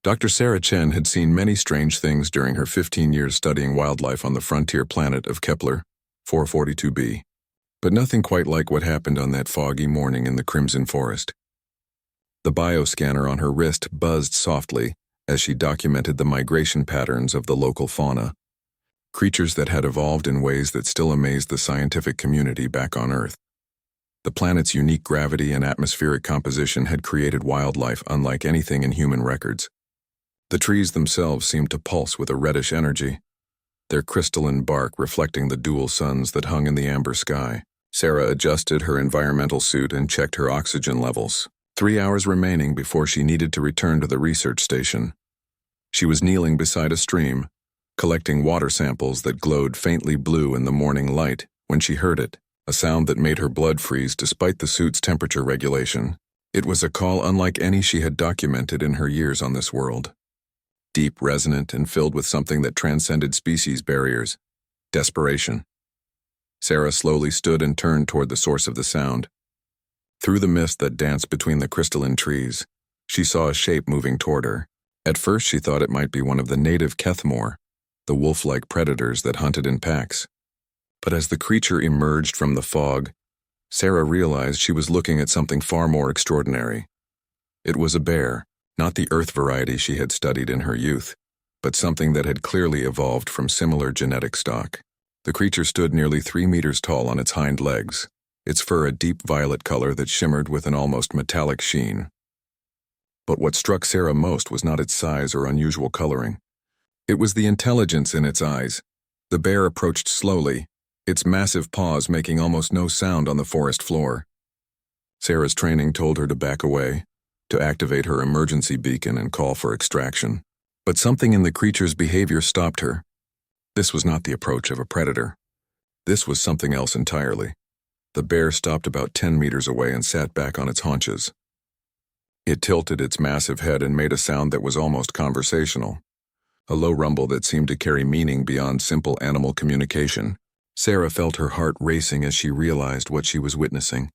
Dr. Sarah Chen had seen many strange things during her 15 years studying wildlife on the frontier planet of Kepler 442b, but nothing quite like what happened on that foggy morning in the Crimson Forest. The bioscanner on her wrist buzzed softly as she documented the migration patterns of the local fauna, creatures that had evolved in ways that still amazed the scientific community back on Earth. The planet's unique gravity and atmospheric composition had created wildlife unlike anything in human records. The trees themselves seemed to pulse with a reddish energy, their crystalline bark reflecting the dual suns that hung in the amber sky. Sarah adjusted her environmental suit and checked her oxygen levels. 3 hours remaining before she needed to return to the research station. She was kneeling beside a stream, collecting water samples that glowed faintly blue in the morning light when she heard it, a sound that made her blood freeze despite the suit's temperature regulation. It was a call unlike any she had documented in her years on this world. Deep, resonant, and filled with something that transcended species barriers: desperation. Sarah slowly stood and turned toward the source of the sound. Through the mist that danced between the crystalline trees, she saw a shape moving toward her. At first she thought it might be one of the native Kethmore, the wolf-like predators that hunted in packs. But as the creature emerged from the fog, Sarah realized she was looking at something far more extraordinary. It was a bear, not the Earth variety she had studied in her youth, but something that had clearly evolved from similar genetic stock. The creature stood nearly 3 meters tall on its hind legs, its fur a deep violet color that shimmered with an almost metallic sheen. But what struck Sarah most was not its size or unusual coloring. It was the intelligence in its eyes. The bear approached slowly, its massive paws making almost no sound on the forest floor. Sarah's training told her to back away, to activate her emergency beacon and call for extraction. But something in the creature's behavior stopped her. This was not the approach of a predator. This was something else entirely. The bear stopped about 10 meters away and sat back on its haunches. It tilted its massive head and made a sound that was almost conversational, a low rumble that seemed to carry meaning beyond simple animal communication. Sarah felt her heart racing as she realized what she was witnessing.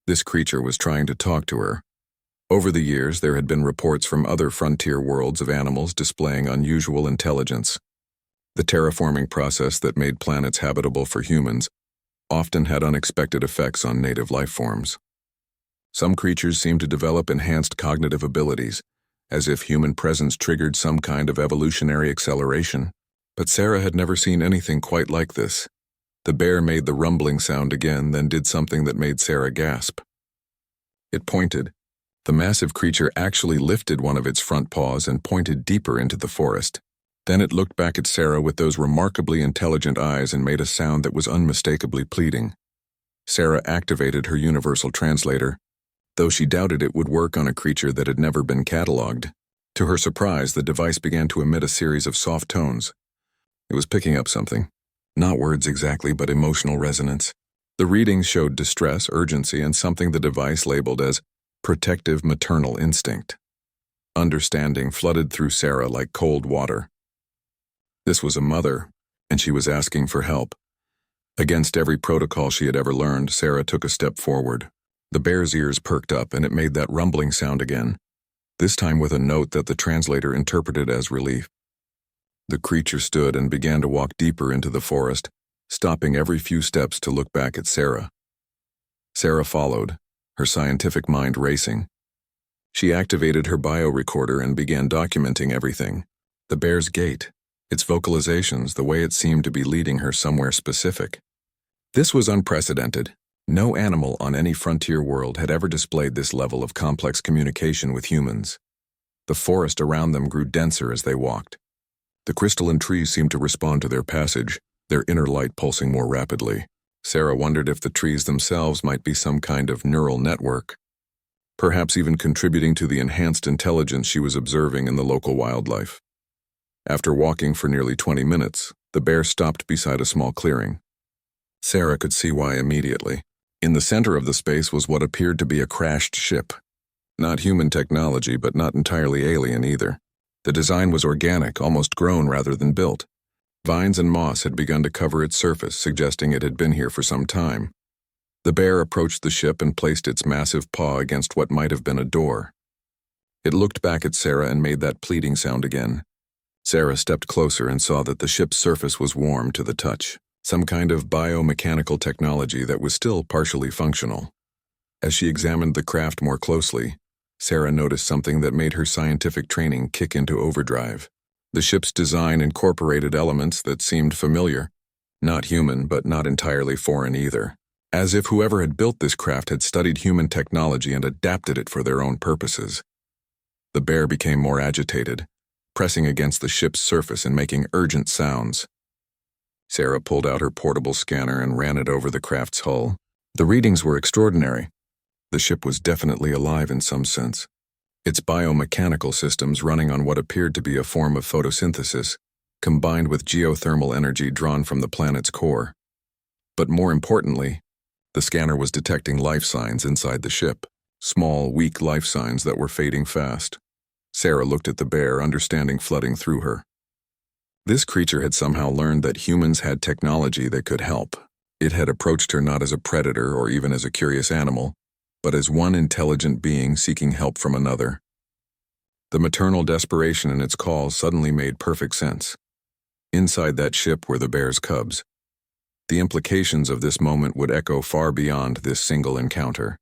This creature was trying to talk to her. Over the years, there had been reports from other frontier worlds of animals displaying unusual intelligence. The terraforming process that made planets habitable for humans often had unexpected effects on native life forms. Some creatures seemed to develop enhanced cognitive abilities, as if human presence triggered some kind of evolutionary acceleration. But Sarah had never seen anything quite like this. The bear made the rumbling sound again, then did something that made Sarah gasp. It pointed. The massive creature actually lifted one of its front paws and pointed deeper into the forest. Then it looked back at Sarah with those remarkably intelligent eyes and made a sound that was unmistakably pleading. Sarah activated her universal translator, though she doubted it would work on a creature that had never been catalogued. To her surprise, the device began to emit a series of soft tones. It was picking up something. Not words exactly, but emotional resonance. The readings showed distress, urgency, and something the device labeled as protective maternal instinct. Understanding flooded through Sarah like cold water. This was a mother, and she was asking for help. Against every protocol she had ever learned, Sarah took a step forward. The bear's ears perked up, and it made that rumbling sound again, this time with a note that the translator interpreted as relief. The creature stood and began to walk deeper into the forest, stopping every few steps to look back at Sarah. Sarah followed, her scientific mind racing. She activated her biorecorder and began documenting everything. The bear's gait, its vocalizations, the way it seemed to be leading her somewhere specific. This was unprecedented. No animal on any frontier world had ever displayed this level of complex communication with humans. The forest around them grew denser as they walked. The crystalline trees seemed to respond to their passage, their inner light pulsing more rapidly. Sarah wondered if the trees themselves might be some kind of neural network, perhaps even contributing to the enhanced intelligence she was observing in the local wildlife. After walking for nearly 20 minutes, the bear stopped beside a small clearing. Sarah could see why immediately. In the center of the space was what appeared to be a crashed ship. Not human technology, but not entirely alien either. The design was organic, almost grown rather than built. Vines and moss had begun to cover its surface, suggesting it had been here for some time. The bear approached the ship and placed its massive paw against what might have been a door. It looked back at Sarah and made that pleading sound again. Sarah stepped closer and saw that the ship's surface was warm to the touch, some kind of biomechanical technology that was still partially functional. As she examined the craft more closely, Sarah noticed something that made her scientific training kick into overdrive. The ship's design incorporated elements that seemed familiar, not human but not entirely foreign either, as if whoever had built this craft had studied human technology and adapted it for their own purposes. The bear became more agitated, pressing against the ship's surface and making urgent sounds. Sarah pulled out her portable scanner and ran it over the craft's hull. The readings were extraordinary. The ship was definitely alive in some sense. Its biomechanical systems running on what appeared to be a form of photosynthesis, combined with geothermal energy drawn from the planet's core. But more importantly, the scanner was detecting life signs inside the ship, small, weak life signs that were fading fast. Sarah looked at the bear, understanding flooding through her. This creature had somehow learned that humans had technology that could help. It had approached her not as a predator or even as a curious animal, but as one intelligent being seeking help from another. The maternal desperation in its call suddenly made perfect sense. Inside that ship were the bear's cubs. The implications of this moment would echo far beyond this single encounter.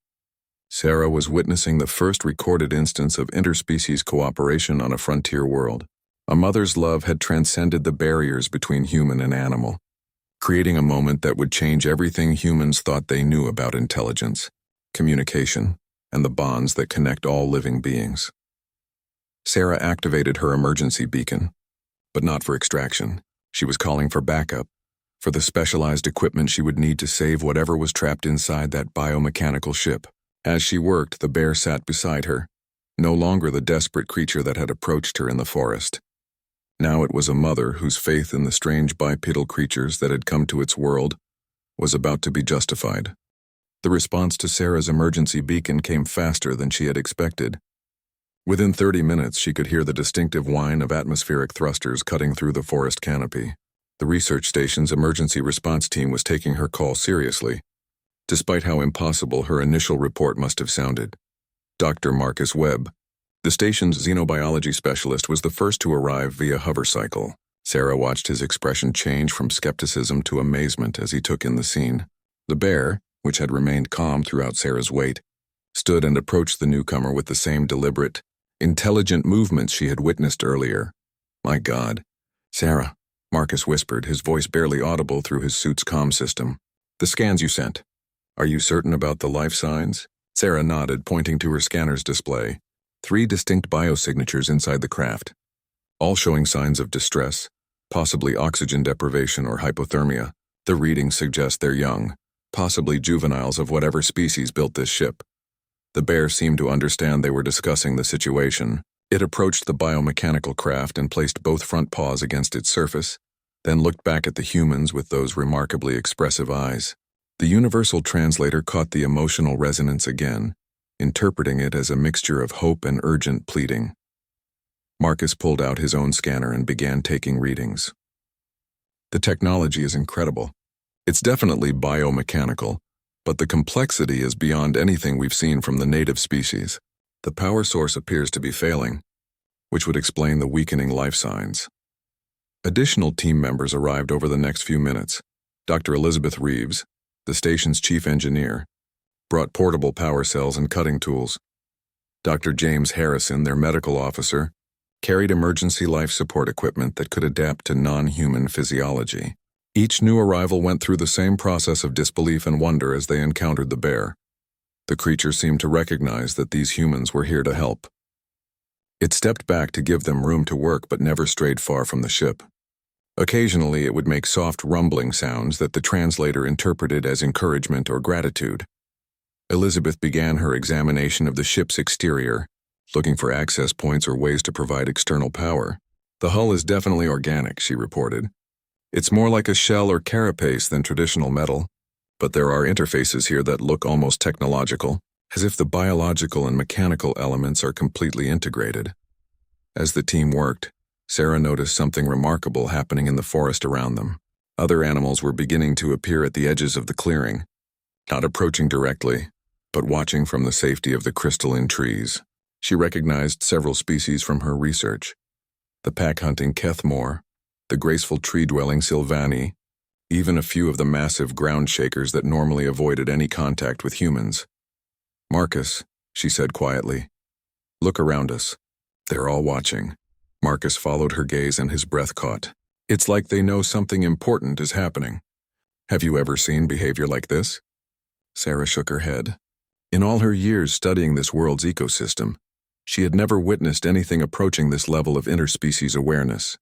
Sarah was witnessing the first recorded instance of interspecies cooperation on a frontier world. A mother's love had transcended the barriers between human and animal, creating a moment that would change everything humans thought they knew about intelligence, communication, and the bonds that connect all living beings. Sarah activated her emergency beacon, but not for extraction. She was calling for backup, for the specialized equipment she would need to save whatever was trapped inside that biomechanical ship. As she worked, the bear sat beside her, no longer the desperate creature that had approached her in the forest. Now it was a mother whose faith in the strange bipedal creatures that had come to its world was about to be justified. The response to Sarah's emergency beacon came faster than she had expected. Within 30 minutes, she could hear the distinctive whine of atmospheric thrusters cutting through the forest canopy. The research station's emergency response team was taking her call seriously, despite how impossible her initial report must have sounded. Dr. Marcus Webb, the station's xenobiology specialist, was the first to arrive via hovercycle. Sarah watched his expression change from skepticism to amazement as he took in the scene. The bear, which had remained calm throughout Sarah's wait, stood and approached the newcomer with the same deliberate, intelligent movements she had witnessed earlier. "My God, Sarah," Marcus whispered, his voice barely audible through his suit's comm system. "The scans you sent. Are you certain about the life signs?" Sarah nodded, pointing to her scanner's display. 3 distinct biosignatures inside the craft, all showing signs of distress, possibly oxygen deprivation or hypothermia. The readings suggest they're young, possibly juveniles of whatever species built this ship. The bear seemed to understand they were discussing the situation. It approached the biomechanical craft and placed both front paws against its surface, then looked back at the humans with those remarkably expressive eyes. The universal translator caught the emotional resonance again, interpreting it as a mixture of hope and urgent pleading. Marcus pulled out his own scanner and began taking readings. "The technology is incredible. It's definitely biomechanical, but the complexity is beyond anything we've seen from the native species. The power source appears to be failing, which would explain the weakening life signs." Additional team members arrived over the next few minutes. Dr. Elizabeth Reeves, the station's chief engineer, brought portable power cells and cutting tools. Dr. James Harrison, their medical officer, carried emergency life support equipment that could adapt to non-human physiology. Each new arrival went through the same process of disbelief and wonder as they encountered the bear. The creature seemed to recognize that these humans were here to help. It stepped back to give them room to work but never strayed far from the ship. Occasionally it would make soft rumbling sounds that the translator interpreted as encouragement or gratitude. Elizabeth began her examination of the ship's exterior, looking for access points or ways to provide external power. "The hull is definitely organic," she reported. "It's more like a shell or carapace than traditional metal, but there are interfaces here that look almost technological, as if the biological and mechanical elements are completely integrated." As the team worked, Sarah noticed something remarkable happening in the forest around them. Other animals were beginning to appear at the edges of the clearing, not approaching directly, but watching from the safety of the crystalline trees. She recognized several species from her research: the pack-hunting Kethmore, the graceful tree-dwelling Sylvani, even a few of the massive ground shakers that normally avoided any contact with humans. "Marcus," she said quietly, "look around us. They're all watching." Marcus followed her gaze and his breath caught. "It's like they know something important is happening. Have you ever seen behavior like this?" Sarah shook her head. In all her years studying this world's ecosystem, she had never witnessed anything approaching this level of interspecies awareness.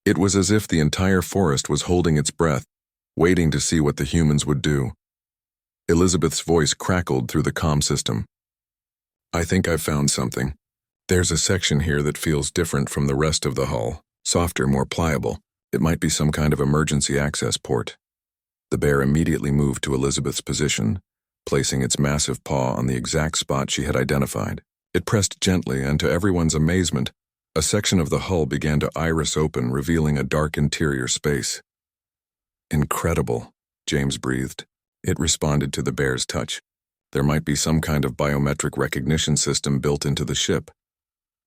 It was as if the entire forest was holding its breath, waiting to see what the humans would do. Elizabeth's voice crackled through the comm system. "I think I've found something. There's a section here that feels different from the rest of the hull, softer, more pliable. It might be some kind of emergency access port." The bear immediately moved to Elizabeth's position, placing its massive paw on the exact spot she had identified. It pressed gently, and to everyone's amazement, a section of the hull began to iris open, revealing a dark interior space. "Incredible," James breathed. It responded to the bear's touch. There might be some kind of biometric recognition system built into the ship.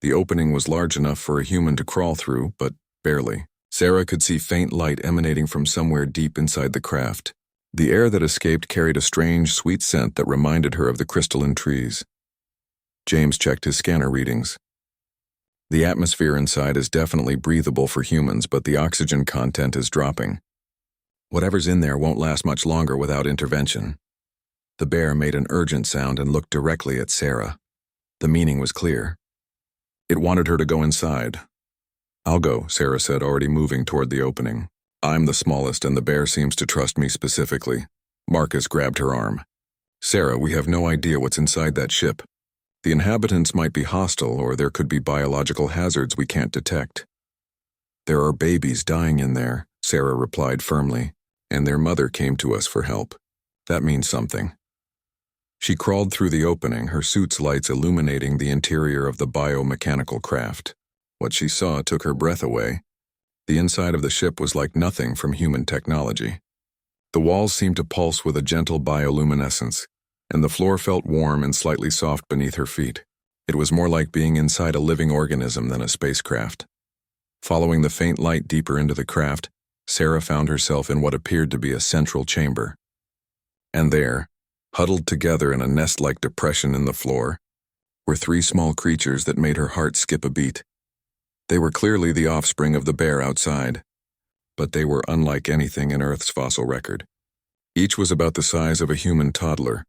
The opening was large enough for a human to crawl through, but barely. Sarah could see faint light emanating from somewhere deep inside the craft. The air that escaped carried a strange, sweet scent that reminded her of the crystalline trees. James checked his scanner readings. The atmosphere inside is definitely breathable for humans, but the oxygen content is dropping. Whatever's in there won't last much longer without intervention. The bear made an urgent sound and looked directly at Sarah. The meaning was clear. It wanted her to go inside. "I'll go," Sarah said, already moving toward the opening. "I'm the smallest and the bear seems to trust me specifically." Marcus grabbed her arm. "Sarah, we have no idea what's inside that ship. The inhabitants might be hostile, or there could be biological hazards we can't detect." "There are babies dying in there," Sarah replied firmly, "and their mother came to us for help. That means something." She crawled through the opening, her suit's lights illuminating the interior of the biomechanical craft. What she saw took her breath away. The inside of the ship was like nothing from human technology. The walls seemed to pulse with a gentle bioluminescence, and the floor felt warm and slightly soft beneath her feet. It was more like being inside a living organism than a spacecraft. Following the faint light deeper into the craft, Sarah found herself in what appeared to be a central chamber. And there, huddled together in a nest-like depression in the floor, were three small creatures that made her heart skip a beat. They were clearly the offspring of the bear outside, but they were unlike anything in Earth's fossil record. Each was about the size of a human toddler,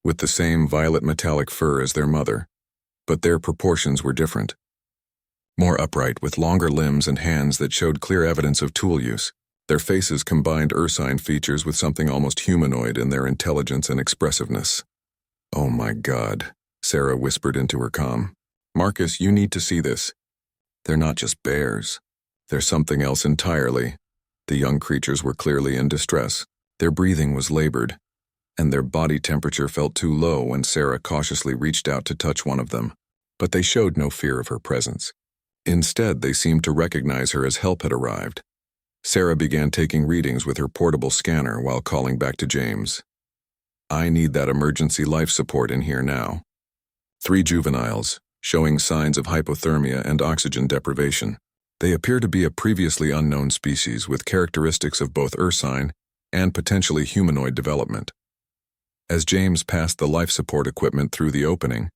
with the same violet metallic fur as their mother, but their proportions were different. More upright, with longer limbs and hands that showed clear evidence of tool use. Their faces combined ursine features with something almost humanoid in their intelligence and expressiveness. "Oh my God," Sarah whispered into her comm. "Marcus, you need to see this. They're not just bears. They're something else entirely." The young creatures were clearly in distress. Their breathing was labored, and their body temperature felt too low when Sarah cautiously reached out to touch one of them. But they showed no fear of her presence. Instead, they seemed to recognize her as help had arrived. Sarah began taking readings with her portable scanner while calling back to James. "I need that emergency life support in here now." 3 juveniles, showing signs of hypothermia and oxygen deprivation. They appear to be a previously unknown species with characteristics of both ursine and potentially humanoid development. As James passed the life support equipment through the opening,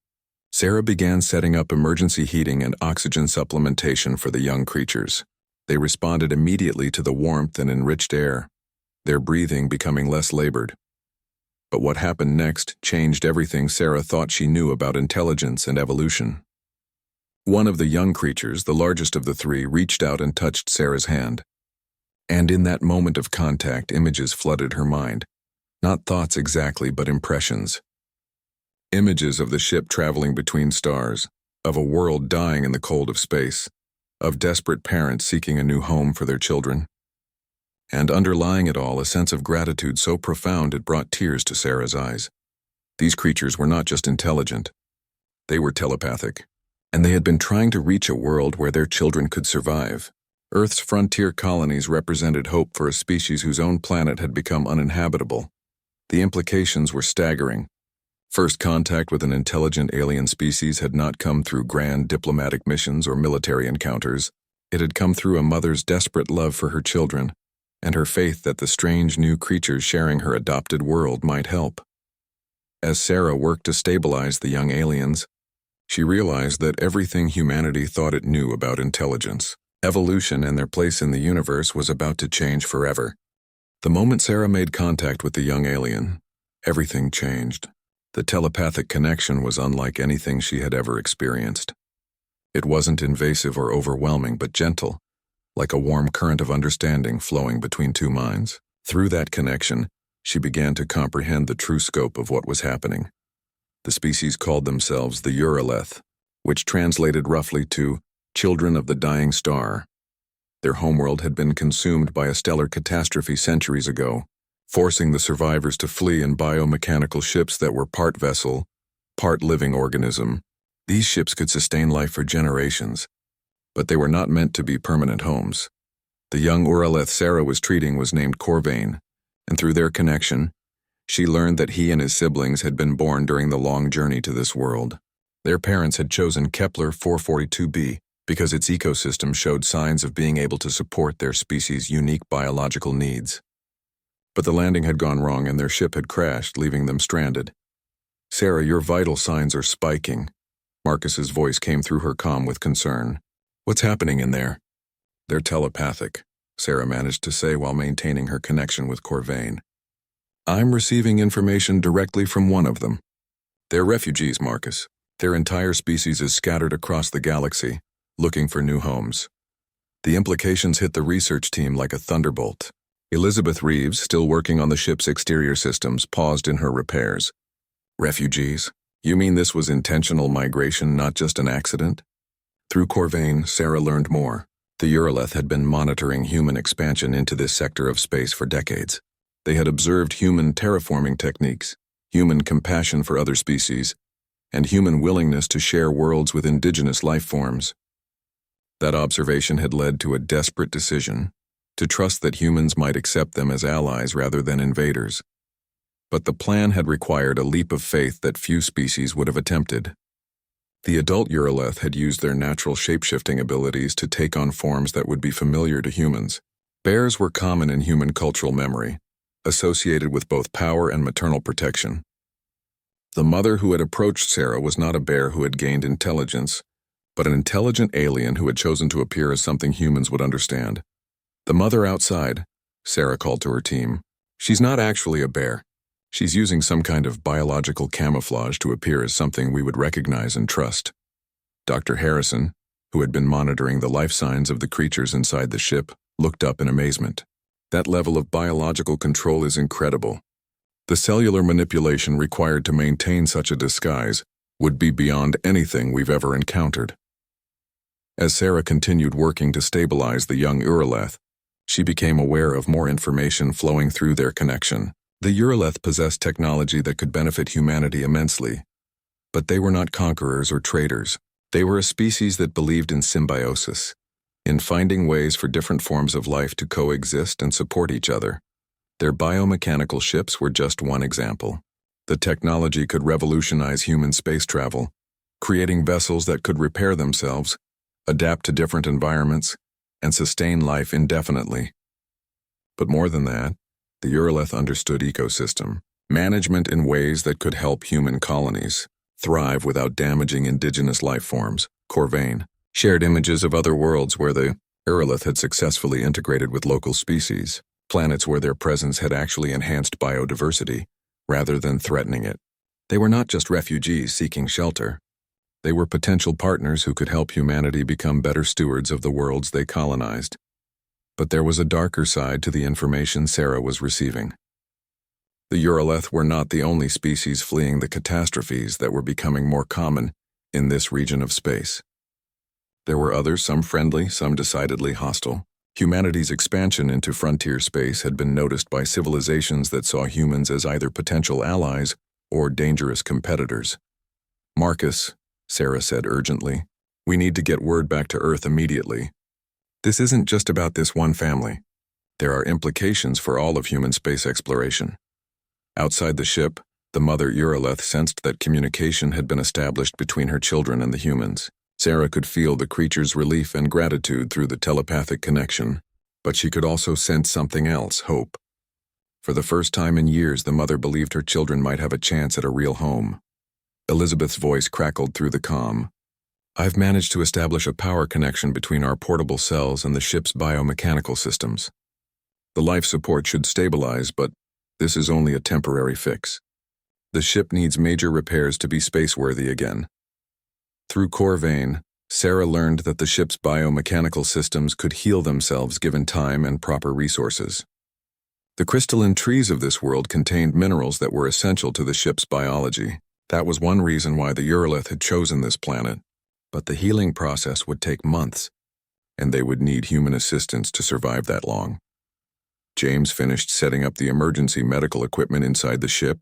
Sarah began setting up emergency heating and oxygen supplementation for the young creatures. They responded immediately to the warmth and enriched air, their breathing becoming less labored. But what happened next changed everything Sarah thought she knew about intelligence and evolution. One of the young creatures, the largest of the 3, reached out and touched Sarah's hand. And in that moment of contact, images flooded her mind. Not thoughts exactly, but impressions. Images of the ship traveling between stars, of a world dying in the cold of space, of desperate parents seeking a new home for their children. And underlying it all, a sense of gratitude so profound it brought tears to Sarah's eyes. These creatures were not just intelligent. They were telepathic, and they had been trying to reach a world where their children could survive. Earth's frontier colonies represented hope for a species whose own planet had become uninhabitable. The implications were staggering. First contact with an intelligent alien species had not come through grand diplomatic missions or military encounters. It had come through a mother's desperate love for her children and her faith that the strange new creatures sharing her adopted world might help. As Sarah worked to stabilize the young aliens, she realized that everything humanity thought it knew about intelligence, evolution, and their place in the universe was about to change forever. The moment Sarah made contact with the young alien, everything changed. The telepathic connection was unlike anything she had ever experienced. It wasn't invasive or overwhelming, but gentle, like a warm current of understanding flowing between two minds. Through that connection, she began to comprehend the true scope of what was happening. The species called themselves the Urolith, which translated roughly to children of the dying star. Their homeworld had been consumed by a stellar catastrophe centuries ago, forcing the survivors to flee in biomechanical ships that were part vessel, part living organism. These ships could sustain life for generations, but they were not meant to be permanent homes. The young Urolith Sarah was treating was named Corvain, and through their connection, she learned that he and his siblings had been born during the long journey to this world. Their parents had chosen Kepler 442b because its ecosystem showed signs of being able to support their species' unique biological needs. But the landing had gone wrong and their ship had crashed, leaving them stranded. "Sarah, your vital signs are spiking." Marcus's voice came through her comm with concern. "What's happening in there?" "They're telepathic," Sarah managed to say while maintaining her connection with Corvain. "I'm receiving information directly from one of them. They're refugees, Marcus. Their entire species is scattered across the galaxy, looking for new homes." The implications hit the research team like a thunderbolt. Elizabeth Reeves, still working on the ship's exterior systems, paused in her repairs. "Refugees? You mean this was intentional migration, not just an accident?" Through Corvain, Sarah learned more. The Urolith had been monitoring human expansion into this sector of space for decades. They had observed human terraforming techniques, human compassion for other species, and human willingness to share worlds with indigenous life forms. That observation had led to a desperate decision, to trust that humans might accept them as allies rather than invaders. But the plan had required a leap of faith that few species would have attempted. The adult Urolith had used their natural shape-shifting abilities to take on forms that would be familiar to humans. Bears were common in human cultural memory, associated with both power and maternal protection. The mother who had approached Sarah was not a bear who had gained intelligence, but an intelligent alien who had chosen to appear as something humans would understand. "The mother outside," Sarah called to her team. "She's not actually a bear. She's using some kind of biological camouflage to appear as something we would recognize and trust." Dr. Harrison, who had been monitoring the life signs of the creatures inside the ship, looked up in amazement. "That level of biological control is incredible. The cellular manipulation required to maintain such a disguise would be beyond anything we've ever encountered." As Sarah continued working to stabilize the young Urolith, she became aware of more information flowing through their connection. The Urolith possessed technology that could benefit humanity immensely. But they were not conquerors or traitors. They were a species that believed in symbiosis, in finding ways for different forms of life to coexist and support each other. Their biomechanical ships were just one example. The technology could revolutionize human space travel, creating vessels that could repair themselves, adapt to different environments, and sustain life indefinitely. But more than that, the Urolith understood ecosystem management in ways that could help human colonies thrive without damaging indigenous life forms. Corvain shared images of other worlds where the Urolith had successfully integrated with local species, planets where their presence had actually enhanced biodiversity rather than threatening it. They were not just refugees seeking shelter. They were potential partners who could help humanity become better stewards of the worlds they colonized. But there was a darker side to the information Sarah was receiving. The Urolith were not the only species fleeing the catastrophes that were becoming more common in this region of space. There were others, some friendly, some decidedly hostile. Humanity's expansion into frontier space had been noticed by civilizations that saw humans as either potential allies or dangerous competitors. "Marcus," Sarah said urgently, "we need to get word back to Earth immediately. This isn't just about this one family. There are implications for all of human space exploration." Outside the ship, The mother Uraleth sensed that communication had been established between her children and the humans. Sarah could feel the creature's relief and gratitude through the telepathic connection, but she could also sense something else, hope. For the first time in years, the mother believed her children might have a chance at a real home. Elizabeth's voice crackled through the calm. "I've managed to establish a power connection between our portable cells and the ship's biomechanical systems. The life support should stabilize, but this is only a temporary fix. The ship needs major repairs to be spaceworthy again." Through Corvain, Sarah learned that the ship's biomechanical systems could heal themselves given time and proper resources. The crystalline trees of this world contained minerals that were essential to the ship's biology. That was one reason why the Uralith had chosen this planet. But the healing process would take months, and they would need human assistance to survive that long. James finished setting up the emergency medical equipment inside the ship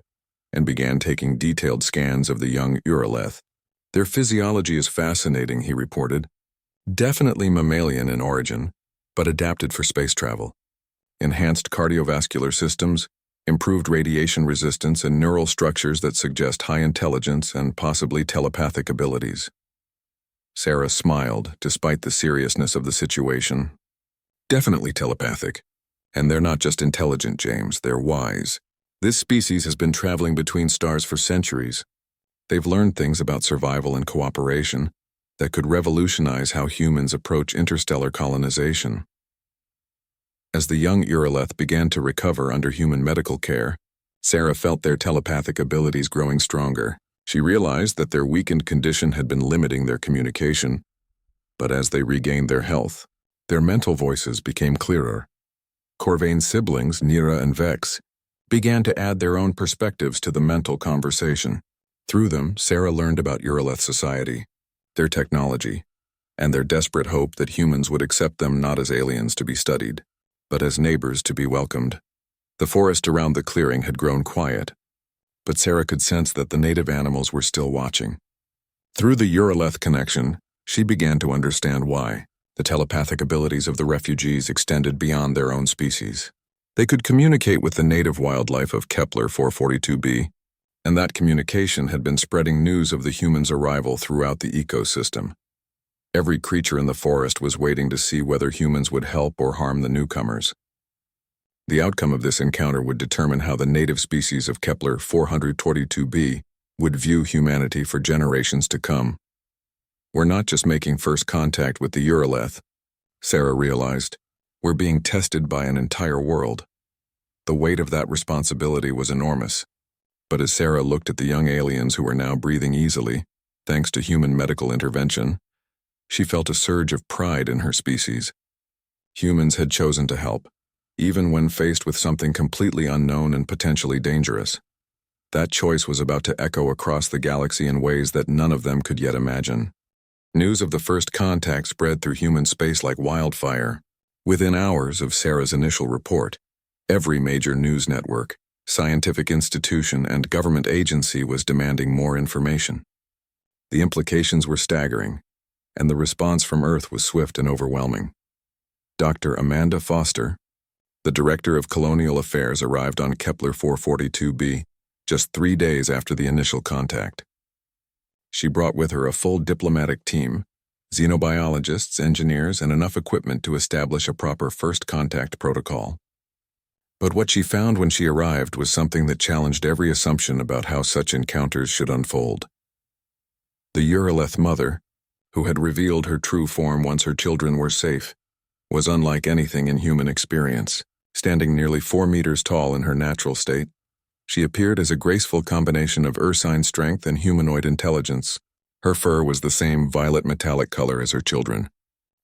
and began taking detailed scans of the young Uralith. "Their physiology is fascinating," he reported. "Definitely mammalian in origin, but adapted for space travel. Enhanced cardiovascular systems, improved radiation resistance, and neural structures that suggest high intelligence and possibly telepathic abilities." Sarah smiled, despite the seriousness of the situation. "Definitely telepathic. And they're not just intelligent, James, they're wise. This species has been traveling between stars for centuries. They've learned things about survival and cooperation that could revolutionize how humans approach interstellar colonization." As the young Uralith began to recover under human medical care, Sarah felt their telepathic abilities growing stronger. She realized that their weakened condition had been limiting their communication, but as they regained their health, their mental voices became clearer. Corvain's siblings, Nira and Vex, began to add their own perspectives to the mental conversation. Through them, Sarah learned about Uralith society, their technology, and their desperate hope that humans would accept them not as aliens to be studied, but as neighbors to be welcomed. The forest around the clearing had grown quiet, but Sarah could sense that the native animals were still watching. Through the Uralith connection, she began to understand why. The telepathic abilities of the refugees extended beyond their own species. They could communicate with the native wildlife of Kepler 442b, and that communication had been spreading news of the humans' arrival throughout the ecosystem. Every creature in the forest was waiting to see whether humans would help or harm the newcomers. The outcome of this encounter would determine how the native species of Kepler 442b would view humanity for generations to come. "We're not just making first contact with the Uralith," Sarah realized. "We're being tested by an entire world." The weight of that responsibility was enormous. But as Sarah looked at the young aliens who were now breathing easily, thanks to human medical intervention, she felt a surge of pride in her species. Humans had chosen to help, even when faced with something completely unknown and potentially dangerous. That choice was about to echo across the galaxy in ways that none of them could yet imagine. News of the first contact spread through human space like wildfire. Within hours of Sarah's initial report, every major news network, scientific institution, and government agency was demanding more information. The implications were staggering, and the response from Earth was swift and overwhelming. Dr. Amanda Foster, the Director of Colonial Affairs, arrived on Kepler 442b just 3 days after the initial contact. She brought with her a full diplomatic team, xenobiologists, engineers, and enough equipment to establish a proper first contact protocol. But what she found when she arrived was something that challenged every assumption about how such encounters should unfold. The Uralith mother, who had revealed her true form once her children were safe, was unlike anything in human experience. Standing nearly 4 meters tall in her natural state, she appeared as a graceful combination of ursine strength and humanoid intelligence. Her fur was the same violet metallic color as her children,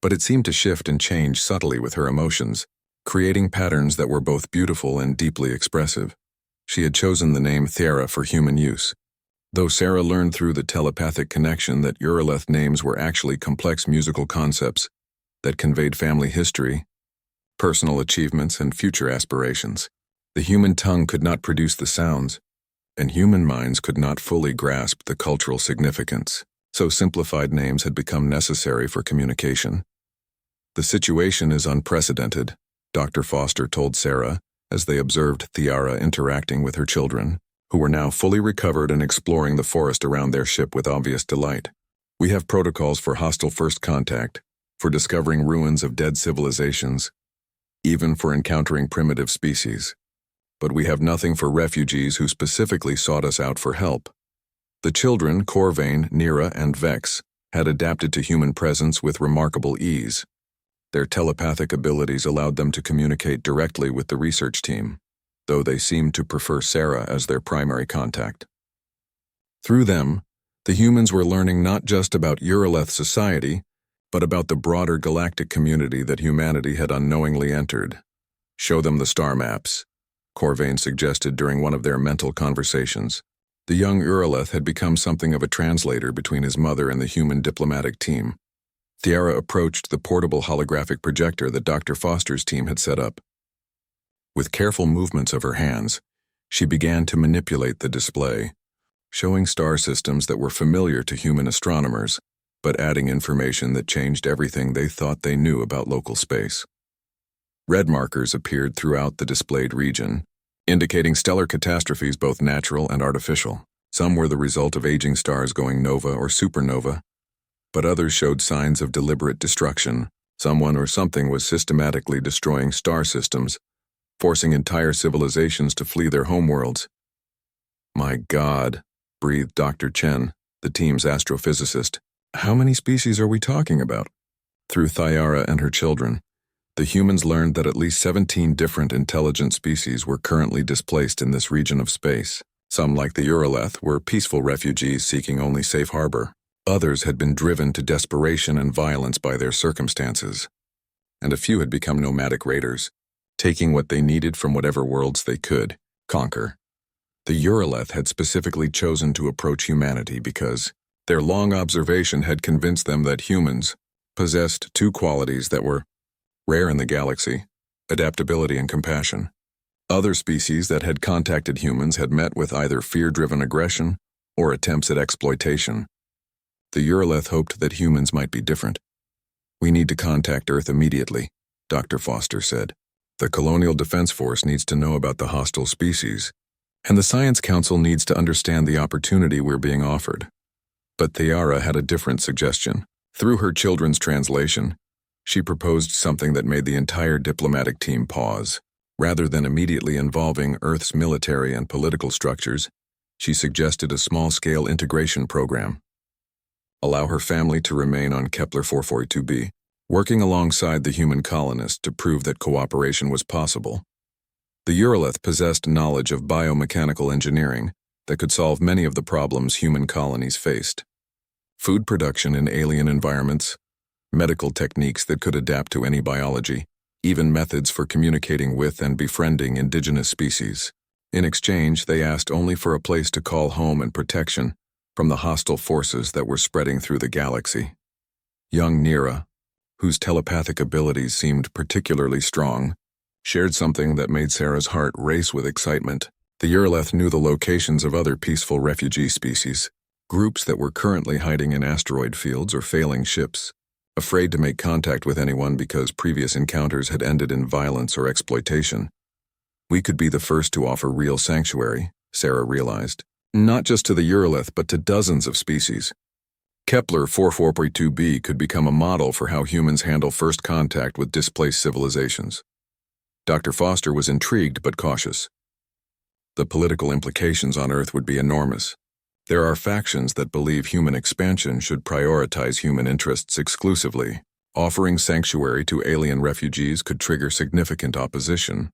but it seemed to shift and change subtly with her emotions, creating patterns that were both beautiful and deeply expressive. She had chosen the name Thera for human use, though Sarah learned through the telepathic connection that Uralith names were actually complex musical concepts that conveyed family history, personal achievements, and future aspirations. The human tongue could not produce the sounds, and human minds could not fully grasp the cultural significance, so simplified names had become necessary for communication. "The situation is unprecedented," Dr. Foster told Sarah as they observed Thiara interacting with her children. who were now fully recovered and exploring the forest around their ship with obvious delight. We have protocols for hostile first contact, for discovering ruins of dead civilizations, even for encountering primitive species. But we have nothing for refugees who specifically sought us out for help. The children, Corvain, Nira, and Vex, had adapted to human presence with remarkable ease. Their telepathic abilities allowed them to communicate directly with the research team, though they seemed to prefer Sarah as their primary contact. Through them, the humans were learning not just about Uroleth society, but about the broader galactic community that humanity had unknowingly entered. Show them the star maps, Corvain suggested during one of their mental conversations. The young Uroleth had become something of a translator between his mother and the human diplomatic team. Tiara approached the portable holographic projector that Dr. Foster's team had set up. With careful movements of her hands, she began to manipulate the display, showing star systems that were familiar to human astronomers, but adding information that changed everything they thought they knew about local space. Red markers appeared throughout the displayed region, indicating stellar catastrophes both natural and artificial. Some were the result of aging stars going nova or supernova, but others showed signs of deliberate destruction. Someone or something was systematically destroying star systems, forcing entire civilizations to flee their homeworlds. "My God," breathed Dr. Chen, the team's astrophysicist. "How many species are we talking about?" Through Thyara and her children, the humans learned that at least 17 different intelligent species were currently displaced in this region of space. Some, like the Uroleth, were peaceful refugees seeking only safe harbor. Others had been driven to desperation and violence by their circumstances. And a few had become nomadic raiders, taking what they needed from whatever worlds they could conquer. The Uroleth had specifically chosen to approach humanity because their long observation had convinced them that humans possessed two qualities that were rare in the galaxy: adaptability and compassion. Other species that had contacted humans had met with either fear-driven aggression or attempts at exploitation. The Uroleth hoped that humans might be different. "We need to contact Earth immediately," Dr. Foster said. "The Colonial Defense Force needs to know about the hostile species, and the Science Council needs to understand the opportunity we're being offered." But Thyara had a different suggestion. Through her children's translation, she proposed something that made the entire diplomatic team pause. Rather than immediately involving Earth's military and political structures, she suggested a small-scale integration program. Allow her family to remain on Kepler 442b, working alongside the human colonists to prove that cooperation was possible. The Uroleth possessed knowledge of biomechanical engineering that could solve many of the problems human colonies faced. Food production in alien environments, medical techniques that could adapt to any biology, even methods for communicating with and befriending indigenous species. In exchange, they asked only for a place to call home and protection from the hostile forces that were spreading through the galaxy. Young Nira, whose telepathic abilities seemed particularly strong, shared something that made Sarah's heart race with excitement. The Uroleth knew the locations of other peaceful refugee species, groups that were currently hiding in asteroid fields or failing ships, afraid to make contact with anyone because previous encounters had ended in violence or exploitation. "We could be the first to offer real sanctuary," Sarah realized. "Not just to the Uroleth, but to dozens of species. Kepler 442b could become a model for how humans handle first contact with displaced civilizations." Dr. Foster was intrigued but cautious. The political implications on Earth would be enormous. There are factions that believe human expansion should prioritize human interests exclusively. Offering sanctuary to alien refugees could trigger significant opposition.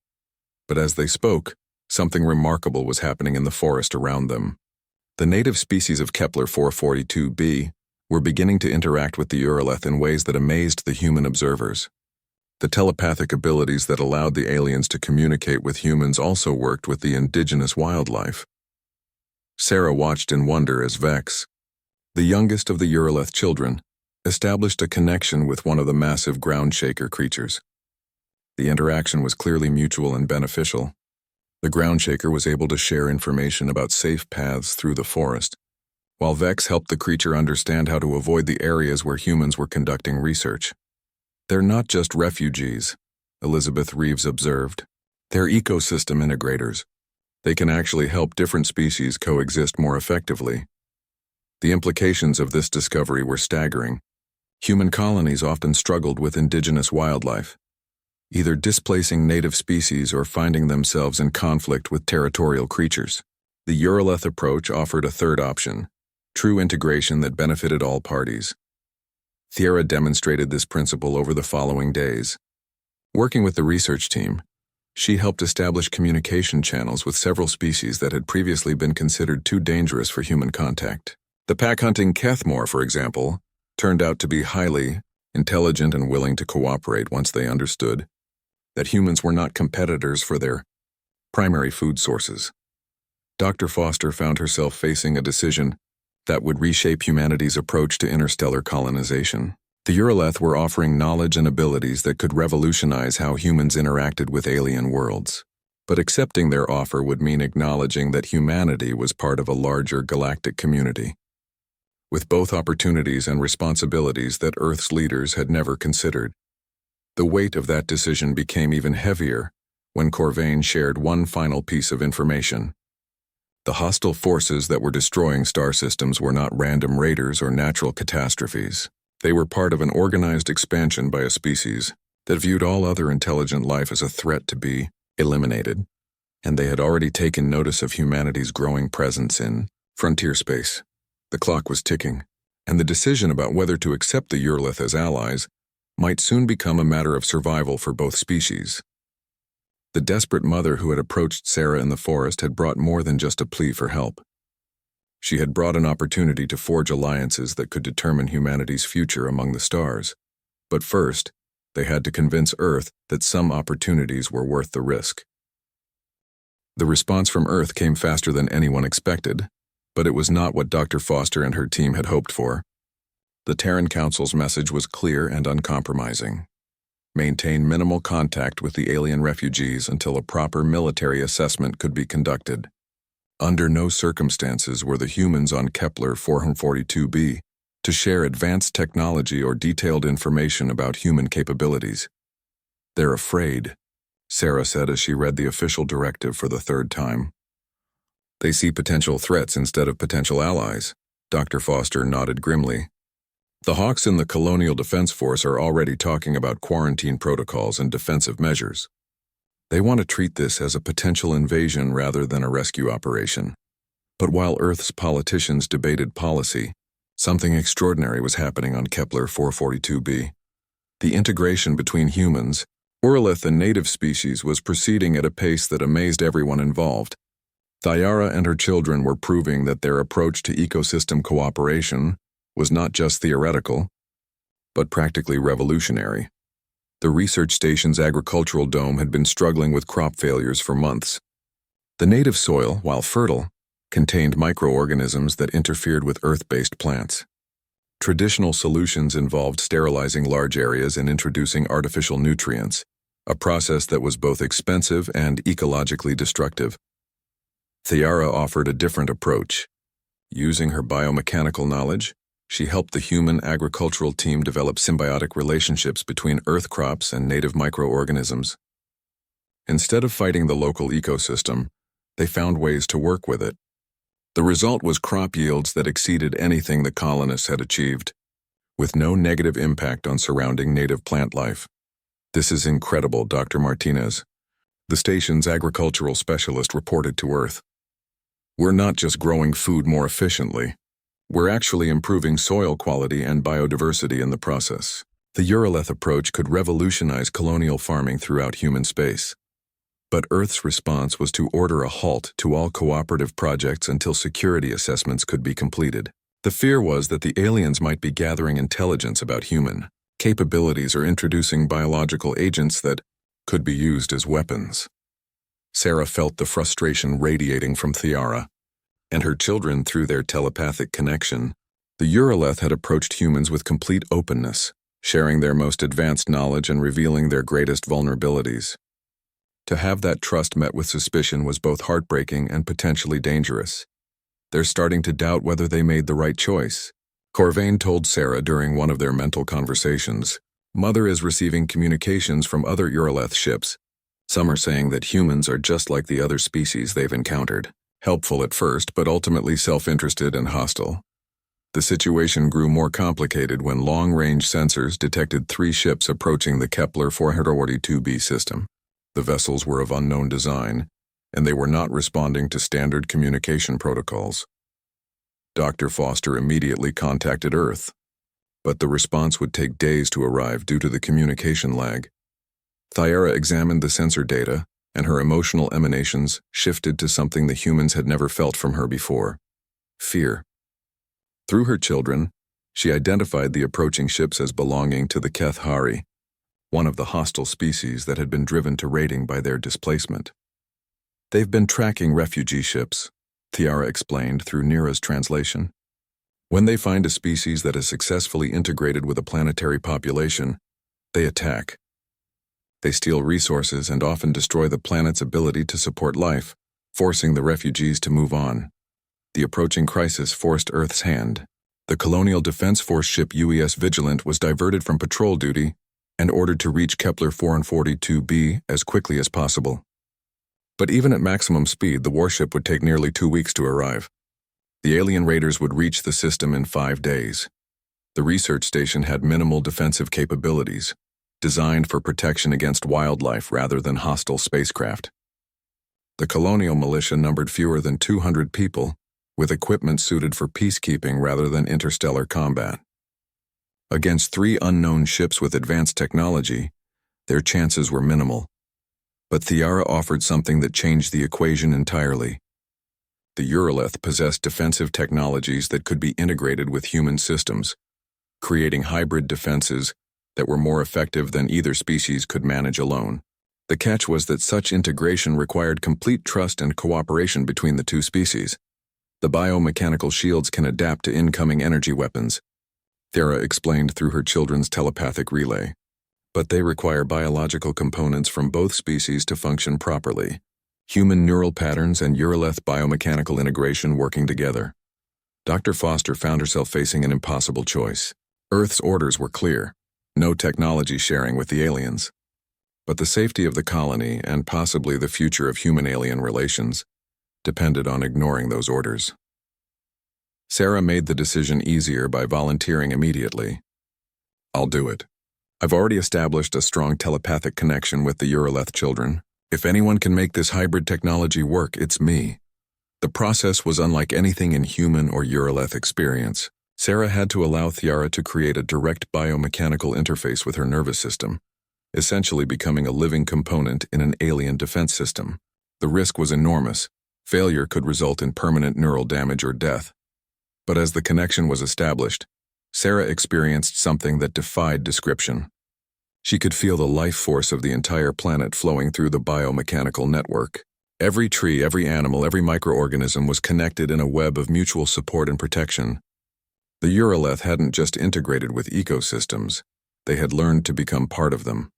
But as they spoke, something remarkable was happening in the forest around them. The native species of Kepler 442b were beginning to interact with the Uroleth in ways that amazed the human observers. The telepathic abilities that allowed the aliens to communicate with humans also worked with the indigenous wildlife. Sarah watched in wonder as Vex, the youngest of the Uroleth children, established a connection with one of the massive ground shaker creatures. The interaction was clearly mutual and beneficial. The ground shaker was able to share information about safe paths through the forest, while Vex helped the creature understand how to avoid the areas where humans were conducting research. "They're not just refugees," Elizabeth Reeves observed. "They're ecosystem integrators. They can actually help different species coexist more effectively. The implications of this discovery were staggering. Human colonies often struggled with indigenous wildlife, either displacing native species or finding themselves in conflict with territorial creatures. The Urolith approach offered a third option, true integration that benefited all parties. Thiara demonstrated this principle over the following days. Working with the research team, she helped establish communication channels with several species that had previously been considered too dangerous for human contact. The pack-hunting Kethmore, for example, turned out to be highly intelligent and willing to cooperate once they understood that humans were not competitors for their primary food sources. Dr. Foster found herself facing a decision that would reshape humanity's approach to interstellar colonization. The Urolith were offering knowledge and abilities that could revolutionize how humans interacted with alien worlds. But accepting their offer would mean acknowledging that humanity was part of a larger galactic community, with both opportunities and responsibilities that Earth's leaders had never considered. The weight of that decision became even heavier when Corvain shared one final piece of information. The hostile forces that were destroying star systems were not random raiders or natural catastrophes. They were part of an organized expansion by a species that viewed all other intelligent life as a threat to be eliminated, and they had already taken notice of humanity's growing presence in frontier space. The clock was ticking, and the decision about whether to accept the Urolith as allies might soon become a matter of survival for both species. The desperate mother who had approached Sarah in the forest had brought more than just a plea for help. She had brought an opportunity to forge alliances that could determine humanity's future among the stars. But first, they had to convince Earth that some opportunities were worth the risk. The response from Earth came faster than anyone expected, but it was not what Dr. Foster and her team had hoped for. The Terran Council's message was clear and uncompromising. Maintain minimal contact with the alien refugees until a proper military assessment could be conducted. Under no circumstances were the humans on Kepler 442b to share advanced technology or detailed information about human capabilities. They're afraid, Sarah said as she read the official directive for the third time. They see potential threats instead of potential allies. Dr. Foster nodded grimly. The Hawks in the Colonial Defense Force are already talking about quarantine protocols and defensive measures. They want to treat this as a potential invasion rather than a rescue operation. But while Earth's politicians debated policy, something extraordinary was happening on Kepler 442b. The integration between humans, Urolith and native species was proceeding at a pace that amazed everyone involved. Thiara and her children were proving that their approach to ecosystem cooperation was not just theoretical, but practically revolutionary. The research station's agricultural dome had been struggling with crop failures for months. The native soil, while fertile, contained microorganisms that interfered with Earth-based plants. Traditional solutions involved sterilizing large areas and introducing artificial nutrients, a process that was both expensive and ecologically destructive. Thiara offered a different approach. Using her biomechanical knowledge, she helped the human agricultural team develop symbiotic relationships between Earth crops and native microorganisms. Instead of fighting the local ecosystem, they found ways to work with it. The result was crop yields that exceeded anything the colonists had achieved, with no negative impact on surrounding native plant life. "This is incredible," Dr. Martinez, the station's agricultural specialist, reported to Earth. "We're not just growing food more efficiently. We're actually improving soil quality and biodiversity in the process." The Urolith approach could revolutionize colonial farming throughout human space. But Earth's response was to order a halt to all cooperative projects until security assessments could be completed. The fear was that the aliens might be gathering intelligence about human capabilities or introducing biological agents that could be used as weapons. Sarah felt the frustration radiating from Thiara and her children through their telepathic connection. The Urolith had approached humans with complete openness, sharing their most advanced knowledge and revealing their greatest vulnerabilities. To have that trust met with suspicion was both heartbreaking and potentially dangerous. They're starting to doubt whether they made the right choice. Corvain told Sarah during one of their mental conversations, "Mother is receiving communications from other Urolith ships, Some are saying that humans are just like the other species they've encountered, helpful at first but ultimately self-interested and hostile. The situation grew more complicated when long-range sensors detected 3 ships approaching the Kepler 442b system. The vessels were of unknown design, and they were not responding to standard communication protocols. Dr. Foster immediately contacted Earth, but the response would take days to arrive due to the communication lag. Thyara examined the sensor data, and her emotional emanations shifted to something the humans had never felt from her before: fear. Through her children, she identified the approaching ships as belonging to the Keth-Hari, one of the hostile species that had been driven to raiding by their displacement. "They've been tracking refugee ships," Thyara explained through Nira's translation. "When they find a species that is successfully integrated with a planetary population, they attack. They steal resources and often destroy the planet's ability to support life, forcing the refugees to move on. The approaching crisis forced Earth's hand. The Colonial Defense Force ship UES Vigilant was diverted from patrol duty and ordered to reach Kepler 442b as quickly as possible. But even at maximum speed, the warship would take nearly 2 weeks to arrive. The alien raiders would reach the system in 5 days. The research station had minimal defensive capabilities, designed for protection against wildlife rather than hostile spacecraft. The colonial militia numbered fewer than 200 people, with equipment suited for peacekeeping rather than interstellar combat. Against 3 unknown ships with advanced technology, their chances were minimal. But Thyara offered something that changed the equation entirely. The Urolith possessed defensive technologies that could be integrated with human systems, creating hybrid defenses that were more effective than either species could manage alone. The catch was that such integration required complete trust and cooperation between the 2 species. The biomechanical shields can adapt to incoming energy weapons, Thyara explained through her children's telepathic relay. But they require biological components from both species to function properly. Human neural patterns and Urolith biomechanical integration working together. Dr. Foster found herself facing an impossible choice. Earth's orders were clear: no technology sharing with the aliens. But the safety of the colony, and possibly the future of human-alien relations, depended on ignoring those orders. Sarah made the decision easier by volunteering immediately. "I'll do it. I've already established a strong telepathic connection with the Urolith children. If anyone can make this hybrid technology work, it's me." The process was unlike anything in human or Urolith experience. Sarah had to allow Thyara to create a direct biomechanical interface with her nervous system, essentially becoming a living component in an alien defense system. The risk was enormous. Failure could result in permanent neural damage or death. But as the connection was established, Sarah experienced something that defied description. She could feel the life force of the entire planet flowing through the biomechanical network. Every tree, every animal, every microorganism was connected in a web of mutual support and protection. The Urolith hadn't just integrated with ecosystems, they had learned to become part of them.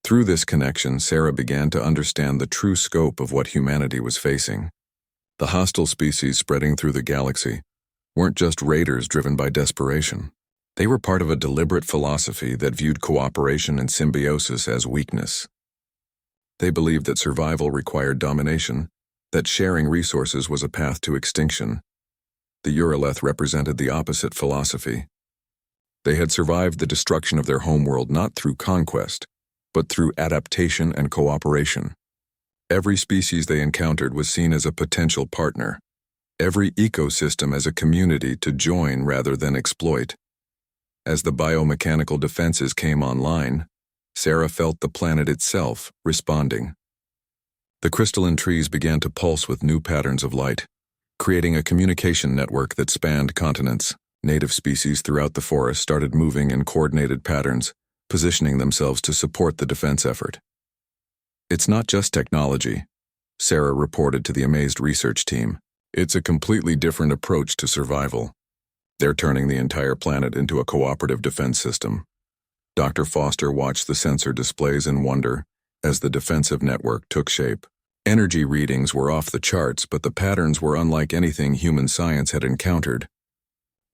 Through this connection, Sarah began to understand the true scope of what humanity was facing. The hostile species spreading through the galaxy weren't just raiders driven by desperation. They were part of a deliberate philosophy that viewed cooperation and symbiosis as weakness. They believed that survival required domination, that sharing resources was a path to extinction. The Urolith represented the opposite philosophy. They had survived the destruction of their homeworld not through conquest, but through adaptation and cooperation. Every species they encountered was seen as a potential partner, every ecosystem as a community to join rather than exploit. As the biomechanical defenses came online, Sarah felt the planet itself responding. The crystalline trees began to pulse with new patterns of light, creating a communication network that spanned continents. Native species throughout the forest started moving in coordinated patterns, positioning themselves to support the defense effort. "It's not just technology," Sarah reported to the amazed research team. "It's a completely different approach to survival. They're turning the entire planet into a cooperative defense system." Dr. Foster watched the sensor displays in wonder as the defensive network took shape. Energy readings were off the charts, but the patterns were unlike anything human science had encountered.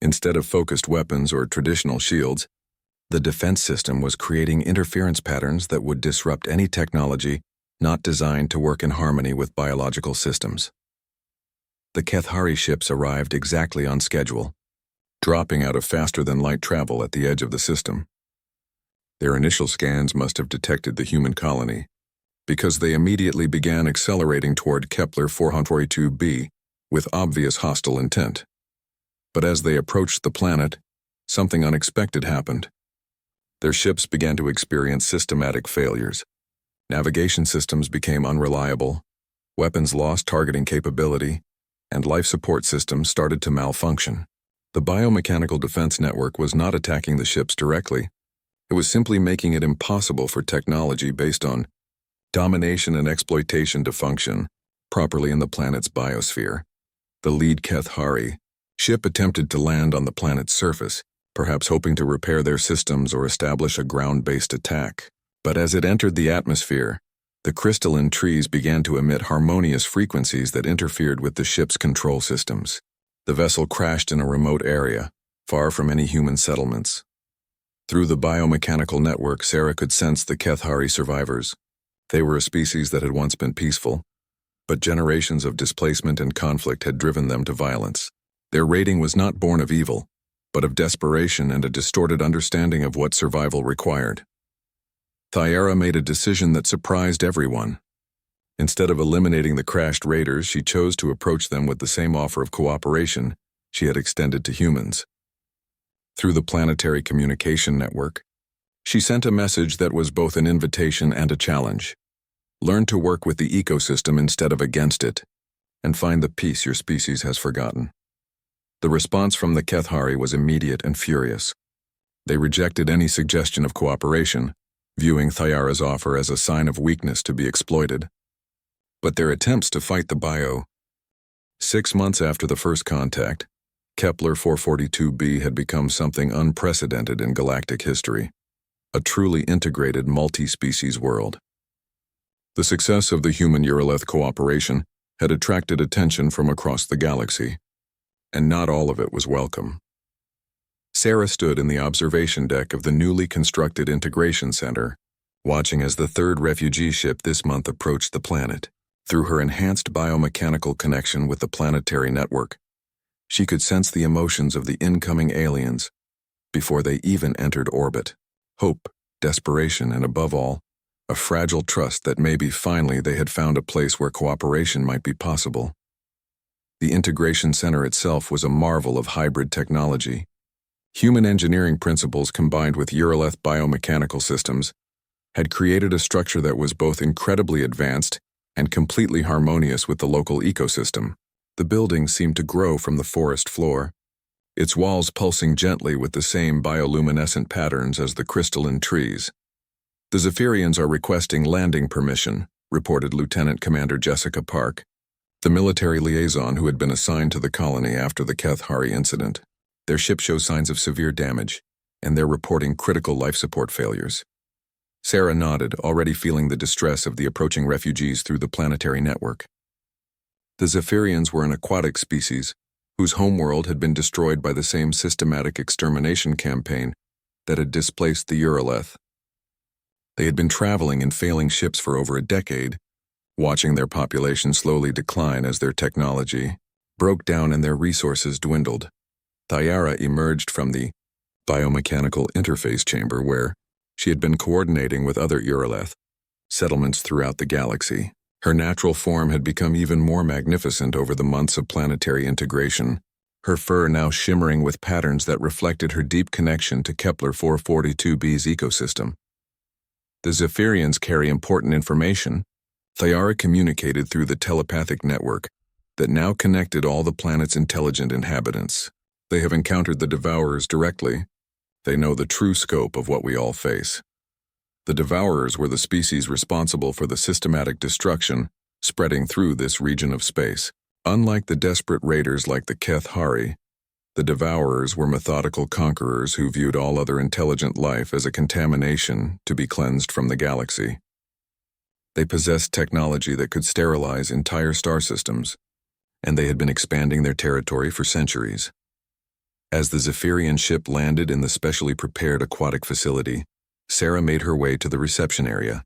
Instead of focused weapons or traditional shields, the defense system was creating interference patterns that would disrupt any technology not designed to work in harmony with biological systems. The Kethari ships arrived exactly on schedule, dropping out of faster-than-light travel at the edge of the system. Their initial scans must have detected the human colony, because they immediately began accelerating toward Kepler 442b with obvious hostile intent. But as they approached the planet, something unexpected happened. Their ships began to experience systematic failures. Navigation systems became unreliable, weapons lost targeting capability, and life support systems started to malfunction. The biomechanical defense network was not attacking the ships directly. It was simply making it impossible for technology based on domination and exploitation to function properly in the planet's biosphere. The lead Kethari ship attempted to land on the planet's surface, perhaps hoping to repair their systems or establish a ground-based attack. But as it entered the atmosphere, the crystalline trees began to emit harmonious frequencies that interfered with the ship's control systems. The vessel crashed in a remote area, far from any human settlements. Through the biomechanical network, Sarah could sense the Kethari survivors. They were a species that had once been peaceful, but generations of displacement and conflict had driven them to violence. Their raiding was not born of evil, but of desperation and a distorted understanding of what survival required. Thyara made a decision that surprised everyone. Instead of eliminating the crashed raiders, she chose to approach them with the same offer of cooperation she had extended to humans. Through the planetary communication network, she sent a message that was both an invitation and a challenge. Learn to work with the ecosystem instead of against it, and find the peace your species has forgotten. The response from the Kethari was immediate and furious. They rejected any suggestion of cooperation, viewing Thyara's offer as a sign of weakness to be exploited. But their attempts to fight the bio. 6 months after the first contact, Kepler 442b had become something unprecedented in galactic history, a truly integrated multi-species world. The success of the human-Urolith cooperation had attracted attention from across the galaxy, and not all of it was welcome. Sarah stood in the observation deck of the newly constructed Integration Center, watching as the third refugee ship this month approached the planet. Through her enhanced biomechanical connection with the planetary network, she could sense the emotions of the incoming aliens before they even entered orbit. Hope, desperation, and above all, a fragile trust that maybe finally they had found a place where cooperation might be possible. The Integration Center itself was a marvel of hybrid technology. Human engineering principles combined with Urolith biomechanical systems had created a structure that was both incredibly advanced and completely harmonious with the local ecosystem. The building seemed to grow from the forest floor, its walls pulsing gently with the same bioluminescent patterns as the crystalline trees. The Zephyrians are requesting landing permission, reported Lieutenant Commander Jessica Park, the military liaison who had been assigned to the colony after the Kethari incident. Their ship shows signs of severe damage, and they're reporting critical life support failures. Sarah nodded, already feeling the distress of the approaching refugees through the planetary network. The Zephyrians were an aquatic species whose homeworld had been destroyed by the same systematic extermination campaign that had displaced the Urolith. They had been traveling in failing ships for over a decade, watching their population slowly decline as their technology broke down and their resources dwindled. Thyara emerged from the biomechanical interface chamber where she had been coordinating with other Urolith settlements throughout the galaxy. Her natural form had become even more magnificent over the months of planetary integration, her fur now shimmering with patterns that reflected her deep connection to Kepler 442b's ecosystem. The Zephyrians carry important information. Thyara communicated through the telepathic network that now connected all the planet's intelligent inhabitants. They have encountered the Devourers directly. They know the true scope of what we all face. The Devourers were the species responsible for the systematic destruction spreading through this region of space. Unlike the desperate raiders like the Kethari, the Devourers were methodical conquerors who viewed all other intelligent life as a contamination to be cleansed from the galaxy. They possessed technology that could sterilize entire star systems, and they had been expanding their territory for centuries. As the Zephyrian ship landed in the specially prepared aquatic facility, Sarah made her way to the reception area.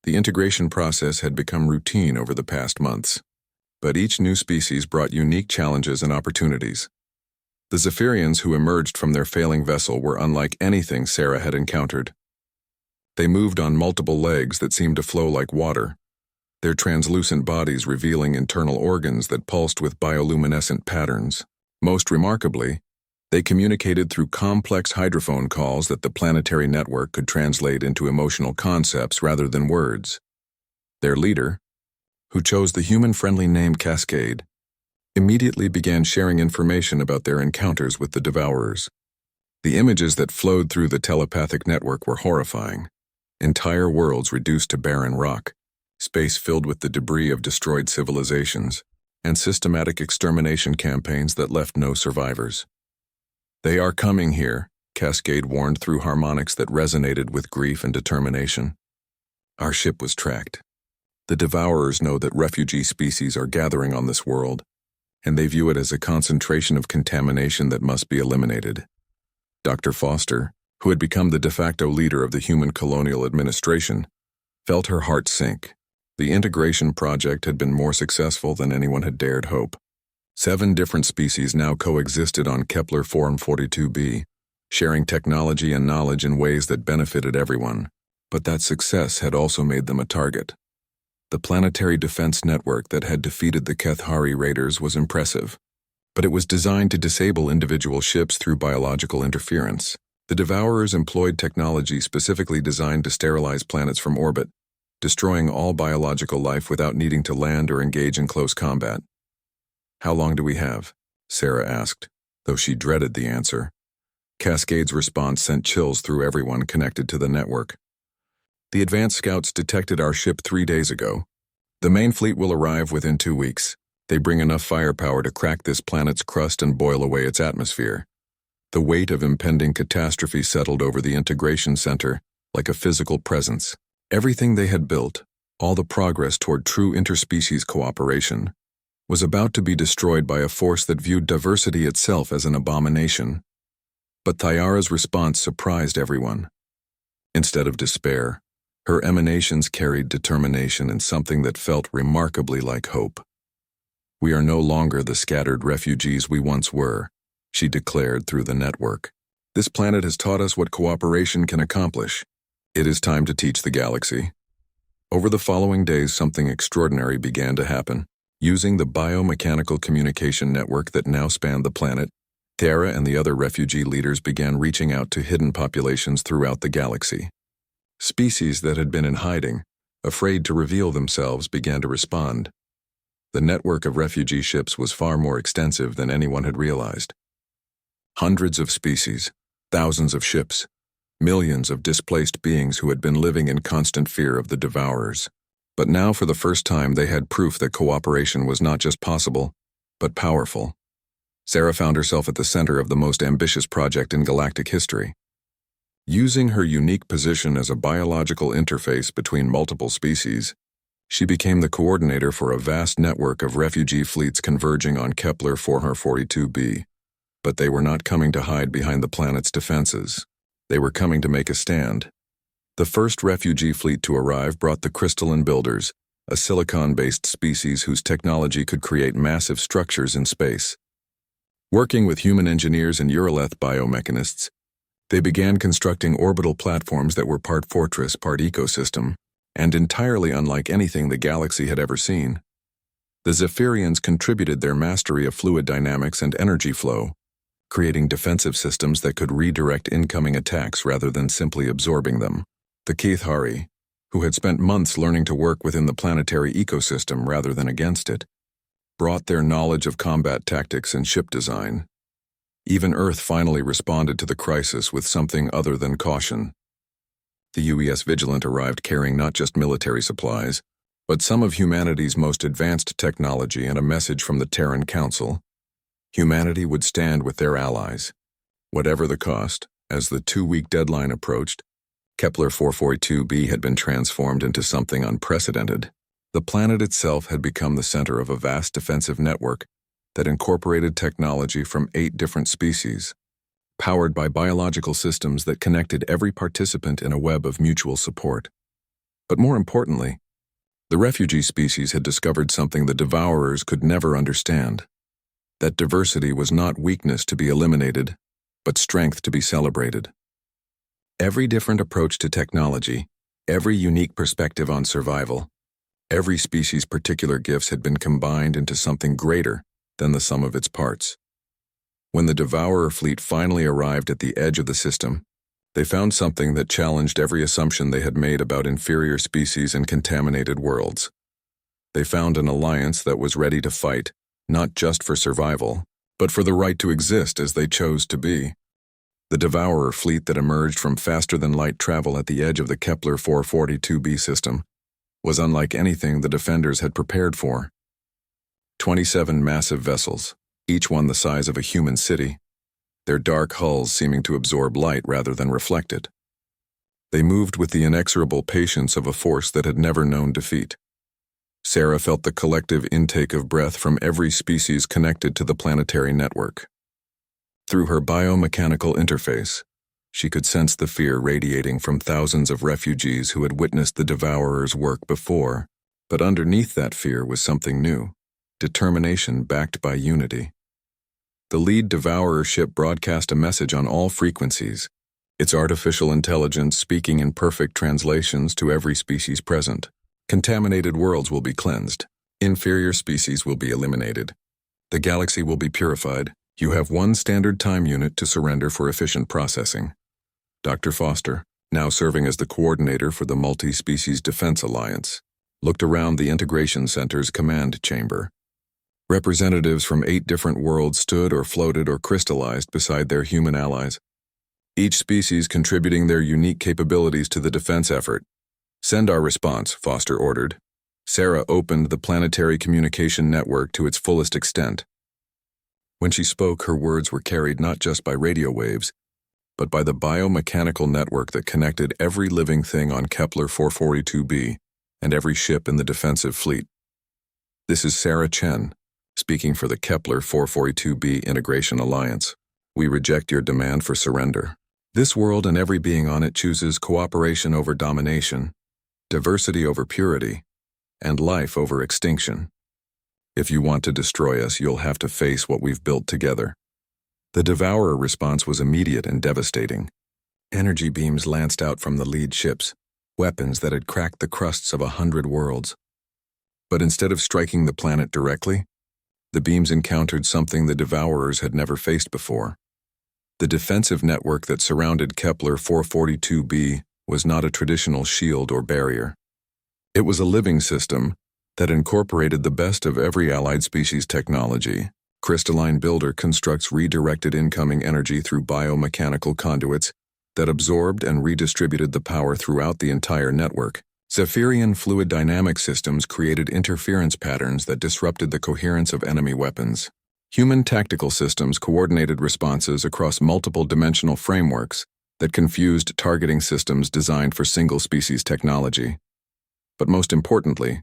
The integration process had become routine over the past months, but each new species brought unique challenges and opportunities. The Zephyrians who emerged from their failing vessel were unlike anything Sarah had encountered. They moved on multiple legs that seemed to flow like water, their translucent bodies revealing internal organs that pulsed with bioluminescent patterns. Most remarkably, they communicated through complex hydrophone calls that the planetary network could translate into emotional concepts rather than words. Their leader, who chose the human-friendly name Cascade, immediately began sharing information about their encounters with the Devourers. The images that flowed through the telepathic network were horrifying. Entire worlds reduced to barren rock, space filled with the debris of destroyed civilizations, and systematic extermination campaigns that left no survivors. "They are coming here," Cascade warned through harmonics that resonated with grief and determination. "Our ship was tracked. The Devourers know that refugee species are gathering on this world, and they view it as a concentration of contamination that must be eliminated." Dr. Foster, who had become the de facto leader of the Human Colonial Administration, felt her heart sink. The integration project had been more successful than anyone had dared hope. 7 different species now coexisted on Kepler 442b, sharing technology and knowledge in ways that benefited everyone. But that success had also made them a target. The planetary defense network that had defeated the Kethari raiders was impressive, but it was designed to disable individual ships through biological interference. The Devourers employed technology specifically designed to sterilize planets from orbit, destroying all biological life without needing to land or engage in close combat. "How long do we have?" Sarah asked, though she dreaded the answer. Cascade's response sent chills through everyone connected to the network. "The advanced scouts detected our ship 3 days ago. The main fleet will arrive within 2 weeks. They bring enough firepower to crack this planet's crust and boil away its atmosphere." The weight of impending catastrophe settled over the integration center like a physical presence. Everything they had built, all the progress toward true interspecies cooperation, was about to be destroyed by a force that viewed diversity itself as an abomination. But Thyara's response surprised everyone. Instead of despair, her emanations carried determination and something that felt remarkably like hope. "We are no longer the scattered refugees we once were," she declared through the network. "This planet has taught us what cooperation can accomplish. It is time to teach the galaxy." Over the following days, something extraordinary began to happen. Using the biomechanical communication network that now spanned the planet, Terra and the other refugee leaders began reaching out to hidden populations throughout the galaxy. Species that had been in hiding, afraid to reveal themselves, began to respond. The network of refugee ships was far more extensive than anyone had realized. Hundreds of species, thousands of ships, millions of displaced beings who had been living in constant fear of the Devourers. But now, for the first time, they had proof that cooperation was not just possible, but powerful. Sarah found herself at the center of the most ambitious project in galactic history. Using her unique position as a biological interface between multiple species, she became the coordinator for a vast network of refugee fleets converging on Kepler 442b. But they were not coming to hide behind the planet's defenses. They were coming to make a stand. The first refugee fleet to arrive brought the crystalline builders, a silicon-based species whose technology could create massive structures in space. Working with human engineers and Urolith biomechanists, they began constructing orbital platforms that were part fortress, part ecosystem, and entirely unlike anything the galaxy had ever seen. The Zephyrians contributed their mastery of fluid dynamics and energy flow, creating defensive systems that could redirect incoming attacks rather than simply absorbing them. The Kethari, who had spent months learning to work within the planetary ecosystem rather than against it, brought their knowledge of combat tactics and ship design. Even Earth finally responded to the crisis with something other than caution. The UES Vigilant arrived carrying not just military supplies, but some of humanity's most advanced technology and a message from the Terran Council. Humanity would stand with their allies, whatever the cost. As the 2-week deadline approached, Kepler 442b had been transformed into something unprecedented. The planet itself had become the center of a vast defensive network that incorporated technology from 8 different species, powered by biological systems that connected every participant in a web of mutual support. But more importantly, the refugee species had discovered something the devourers could never understand. That diversity was not weakness to be eliminated, but strength to be celebrated. Every different approach to technology, every unique perspective on survival, every species' particular gifts had been combined into something greater than the sum of its parts. When the devourer fleet finally arrived at the edge of the system, they found something that challenged every assumption they had made about inferior species and contaminated worlds. They found an alliance that was ready to fight, not just for survival, but for the right to exist as they chose to be. The devourer fleet that emerged from faster-than-light travel at the edge of the Kepler 442b system was unlike anything the defenders had prepared for. 27 massive vessels, each one the size of a human city, their dark hulls seeming to absorb light rather than reflect it. They moved with the inexorable patience of a force that had never known defeat. Sarah felt the collective intake of breath from every species connected to the planetary network. Through her biomechanical interface, she could sense the fear radiating from thousands of refugees who had witnessed the devourer's work before, but underneath that fear was something new, determination backed by unity. The lead devourer ship broadcast a message on all frequencies, its artificial intelligence speaking in perfect translations to every species present. Contaminated worlds will be cleansed. Inferior species will be eliminated. The galaxy will be purified. You have one standard time unit to surrender for efficient processing. Dr. Foster, now serving as the coordinator for the Multi-Species Defense Alliance, looked around the Integration Center's command chamber. Representatives from 8 different worlds stood or floated or crystallized beside their human allies, each species contributing their unique capabilities to the defense effort. "Send our response," Foster ordered. Sarah opened the planetary communication network to its fullest extent. When she spoke, her words were carried not just by radio waves, but by the biomechanical network that connected every living thing on Kepler 442b and every ship in the defensive fleet. "This is Sarah Chen, speaking for the Kepler 442b Integration Alliance. We reject your demand for surrender. This world and every being on it chooses cooperation over domination, diversity over purity, and life over extinction. If you want to destroy us, you'll have to face what we've built together." The devourer response was immediate and devastating. Energy beams lanced out from the lead ships, weapons that had cracked the crusts of 100 worlds. But instead of striking the planet directly, the beams encountered something the devourers had never faced before. The defensive network that surrounded Kepler 442b was not a traditional shield or barrier. It was a living system that incorporated the best of every allied species technology. Crystalline Builder constructs redirected incoming energy through biomechanical conduits that absorbed and redistributed the power throughout the entire network. Zephyrian fluid dynamic systems created interference patterns that disrupted the coherence of enemy weapons. Human tactical systems coordinated responses across multiple dimensional frameworks that confused targeting systems designed for single-species technology. But most importantly,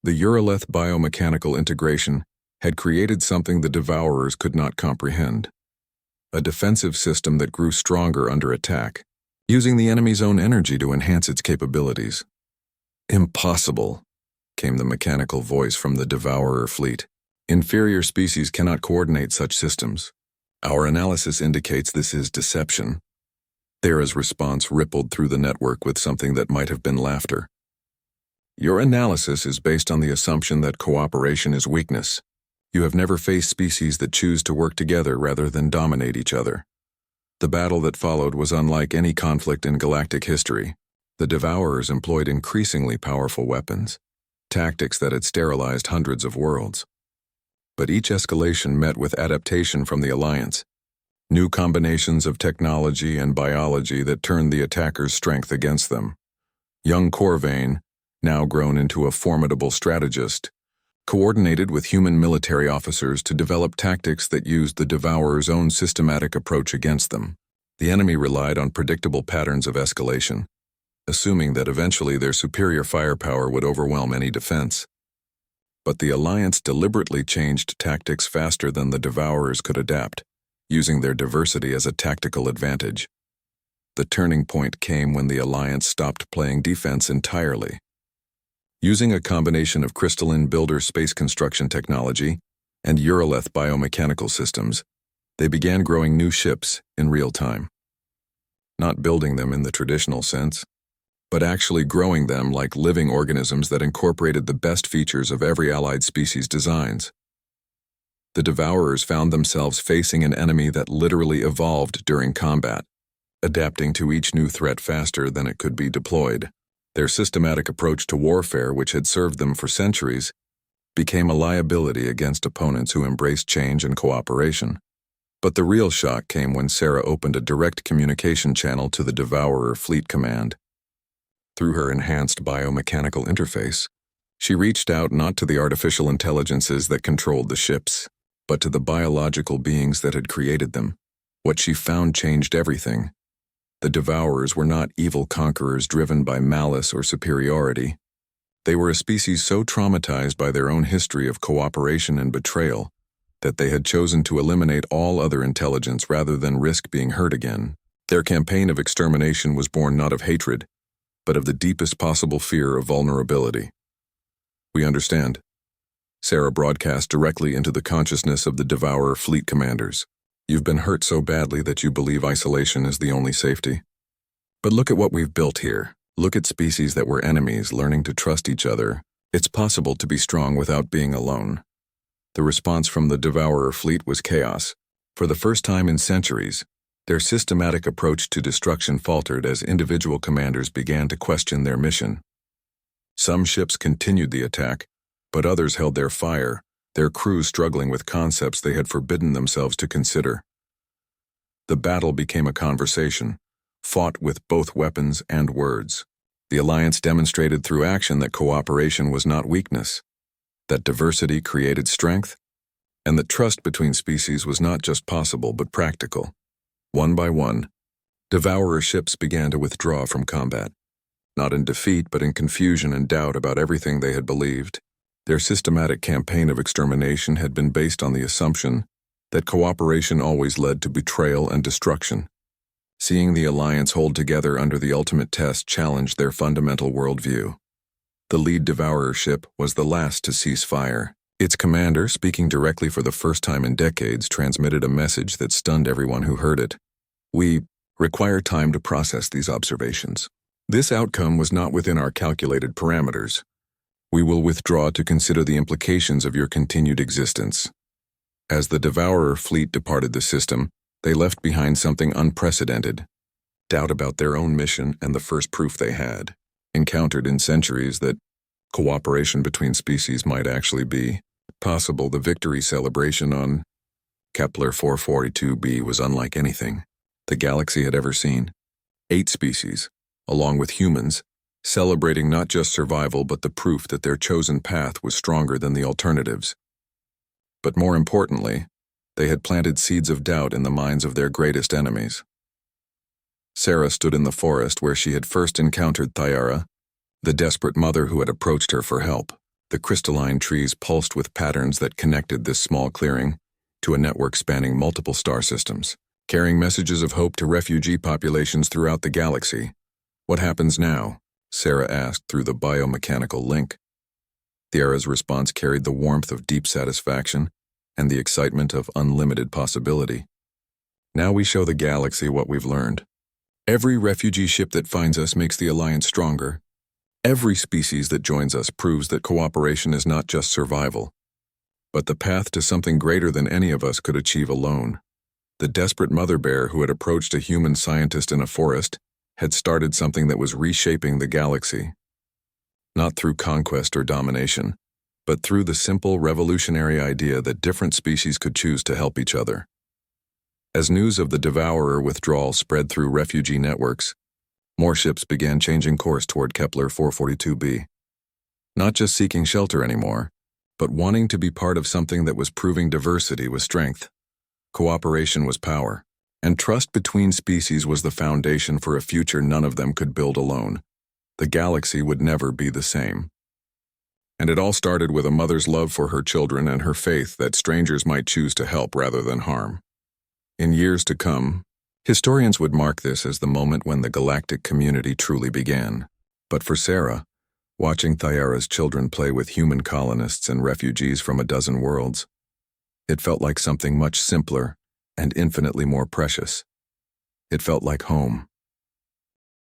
the Urolith biomechanical integration had created something the devourers could not comprehend. A defensive system that grew stronger under attack, using the enemy's own energy to enhance its capabilities. "Impossible," came the mechanical voice from the devourer fleet. "Inferior species cannot coordinate such systems. Our analysis indicates this is deception." Thera's response rippled through the network with something that might have been laughter. "Your analysis is based on the assumption that cooperation is weakness. You have never faced species that choose to work together rather than dominate each other." The battle that followed was unlike any conflict in galactic history. The devourers employed increasingly powerful weapons, tactics that had sterilized hundreds of worlds. But each escalation met with adaptation from the Alliance, new combinations of technology and biology that turned the attackers' strength against them. Young Corvain, now grown into a formidable strategist, coordinated with human military officers to develop tactics that used the devourer's own systematic approach against them. The enemy relied on predictable patterns of escalation, assuming that eventually their superior firepower would overwhelm any defense. But the Alliance deliberately changed tactics faster than the devourers could adapt, using their diversity as a tactical advantage. The turning point came when the Alliance stopped playing defense entirely. Using a combination of crystalline builder space construction technology and Urolith biomechanical systems, they began growing new ships in real time. Not building them in the traditional sense, but actually growing them like living organisms that incorporated the best features of every allied species' designs. The Devourers found themselves facing an enemy that literally evolved during combat, adapting to each new threat faster than it could be deployed. Their systematic approach to warfare, which had served them for centuries, became a liability against opponents who embraced change and cooperation. But the real shock came when Sarah opened a direct communication channel to the Devourer Fleet Command. Through her enhanced biomechanical interface, she reached out not to the artificial intelligences that controlled the ships, but to the biological beings that had created them. What she found changed everything. The Devourers were not evil conquerors driven by malice or superiority. They were a species so traumatized by their own history of cooperation and betrayal that they had chosen to eliminate all other intelligence rather than risk being hurt again. Their campaign of extermination was born not of hatred, but of the deepest possible fear of vulnerability. "We understand." Sarah broadcast directly into the consciousness of the Devourer fleet commanders. "You've been hurt so badly that you believe isolation is the only safety. But look at what we've built here. Look at species that were enemies learning to trust each other. It's possible to be strong without being alone." The response from the Devourer fleet was chaos. For the first time in centuries, their systematic approach to destruction faltered as individual commanders began to question their mission. Some ships continued the attack, but others held their fire, their crews struggling with concepts they had forbidden themselves to consider. The battle became a conversation, fought with both weapons and words. The Alliance demonstrated through action that cooperation was not weakness, that diversity created strength, and that trust between species was not just possible but practical. One by one, Devourer ships began to withdraw from combat, not in defeat but in confusion and doubt about everything they had believed. Their systematic campaign of extermination had been based on the assumption that cooperation always led to betrayal and destruction. Seeing the Alliance hold together under the ultimate test challenged their fundamental worldview. The lead Devourer ship was the last to cease fire. Its commander, speaking directly for the first time in decades, transmitted a message that stunned everyone who heard it. "We require time to process these observations. This outcome was not within our calculated parameters. We will withdraw to consider the implications of your continued existence." As the Devourer fleet departed the system, they left behind something unprecedented: doubt about their own mission and the first proof they had encountered in centuries that cooperation between species might actually be possible. The victory celebration on Kepler 442b was unlike anything the galaxy had ever seen. 8 species, along with humans, celebrating not just survival but the proof that their chosen path was stronger than the alternatives. But more importantly, they had planted seeds of doubt in the minds of their greatest enemies. Sarah stood in the forest where she had first encountered Thyara, the desperate mother who had approached her for help. The crystalline trees pulsed with patterns that connected this small clearing to a network spanning multiple star systems, carrying messages of hope to refugee populations throughout the galaxy. "What happens now?" Sarah asked through the biomechanical link. Thyara's response carried the warmth of deep satisfaction and the excitement of unlimited possibility. "Now we show the galaxy what we've learned. Every refugee ship that finds us makes the Alliance stronger. Every species that joins us proves that cooperation is not just survival, but the path to something greater than any of us could achieve alone." The desperate mother bear who had approached a human scientist in a forest had started something that was reshaping the galaxy. Not through conquest or domination, but through the simple revolutionary idea that different species could choose to help each other. As news of the Devourer withdrawal spread through refugee networks, more ships began changing course toward Kepler 442b. Not just seeking shelter anymore, but wanting to be part of something that was proving diversity was strength, cooperation was power, and trust between species was the foundation for a future none of them could build alone. The galaxy would never be the same. And it all started with a mother's love for her children and her faith that strangers might choose to help rather than harm. In years to come, Historians would mark this as the moment when the galactic community truly began. But for Sarah, watching Thyara's children play with human colonists and refugees from a dozen worlds, it felt like something much simpler and infinitely more precious. It felt like home.